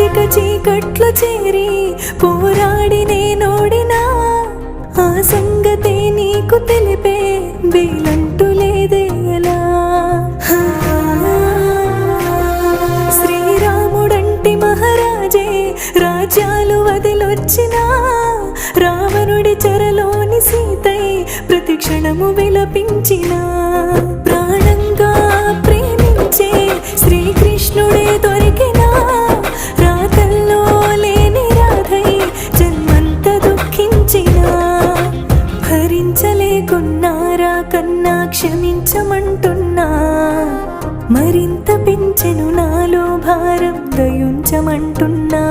కటిక చీకట్లు చేరి పోరాడి నేనోడినా ఆ సంగతే నీకు తెలిపే వీలంటూ లేదే ఎలా. శ్రీరాముడంటి మహారాజే రాజ్యాలు వదిలొచ్చినా రావణుడి చెరలోని సీతై ప్రతి క్షణము విలపించిన ప్రాణంగా ప్రేమించే శ్రీకృష్ణుడే దొరికినా రాతల్లో లేని రాధై జన్మంత దుఃఖించిన భరించలేకున్నారా కన్నా క్షమించమంటున్నా మరింత పెంచెను నాలో భారం దయుంచమంటున్నా.